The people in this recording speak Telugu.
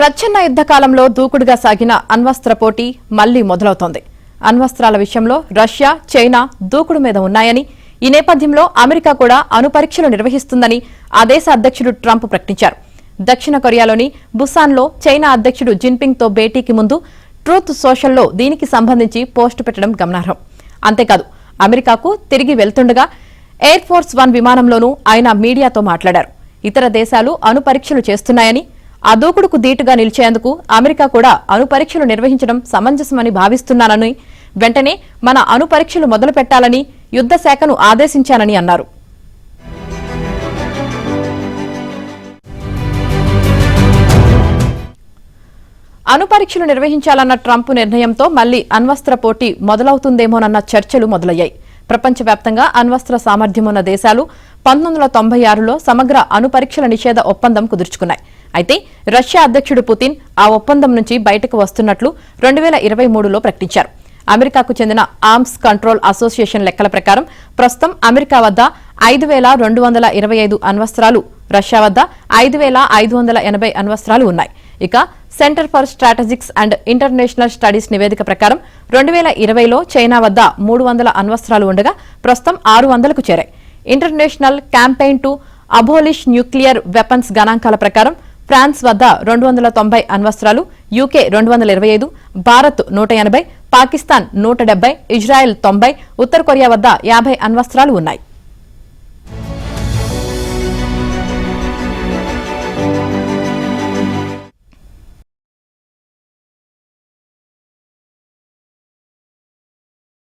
ప్రచ్ఛన్న యుద్ధకాలంలో దూకుడుగా సాగిన అణ్వస్త్ర పోటీ మళ్లీ మొదలవుతోంది. అణ్వస్త్రాల విషయంలో రష్యా, చైనా దూకుడు మీద ఉన్నాయని, ఈ నేపథ్యంలో అమెరికా కూడా అణు పరీక్షలు నిర్వహిస్తుందని ఆ దేశ అధ్యక్షుడు ట్రంప్ ప్రకటించారు. దక్షిణ కొరియాలోని బుసాన్లో చైనా అధ్యక్షుడు జిన్పింగ్తో భేటీకి ముందు ట్రూత్ సోషల్లో దీనికి సంబంధించి పోస్టు పెట్టడం గమనార్హం. అంతేకాదు, అమెరికాకు తిరిగి వెళ్తుండగా ఎయిర్ ఫోర్స్ 1 విమానంలోనూ ఆయన మీడియాతో మాట్లాడారు. ఇతర దేశాలు అణు పరీక్షలు చేస్తున్నాయని, ఆ దూకుడుకు దీటుగా నిలిచేందుకు అమెరికా కూడా అణు పరీక్షలు నిర్వహించడం సమంజసమని భావిస్తున్నానని, వెంటనే మన అణు పరీక్షలు మొదలు పెట్టాలని యుద్ధ శాఖను ఆదేశించానని అన్నారు. అణు పరీక్షలు నిర్వహించాలన్న ట్రంప్ నిర్ణయంతో మళ్లీ అణ్వస్త్ర పోటీ మొదలవుతుందేమోనన్న చర్చలు మొదలయ్యాయి. ప్రపంచవ్యాప్తంగా అణ్వస్త్ర సామర్థ్యమున్న దేశాలు 1996లో సమగ్ర అణు పరీక్షల నిషేధ ఒప్పందం కుదుర్చుకున్నాయి. అయితే రష్యా అధ్యక్షుడు పుతిన్ ఆ ఒప్పందం నుంచి బయటకు వస్తున్నట్లు 2023లో ప్రకటించారు. అమెరికాకు చెందిన ఆర్మ్స్ కంట్రోల్ అసోసియేషన్ లెక్కల ప్రకారం ప్రస్తుతం అమెరికా వద్ద 5225 అణ్వస్త్రాలు, రష్యా వద్ద 5580 అణ్వస్త్రాలు ఉన్నాయి. ఇక centre for strategics and international studies నివేదిక ప్రకారం 2020లో చైనా వద్ద 300 అణ్వస్త్రాలు ఉండగా ప్రస్తుతం 600కు చేరాయి. International campaign to abolish nuclear weapons గణాంకాల ప్రకారం ఫ్రాన్స్ వద్ద 290 అణ్వస్త్రాలు, యూకే 225, భారత్ 180, పాకిస్తాన్ 170, ఇజ్రాయెల్ 90, ఉత్తర కొరియా వద్ద 50 అణ్వస్త్రాలు ఉన్నాయి.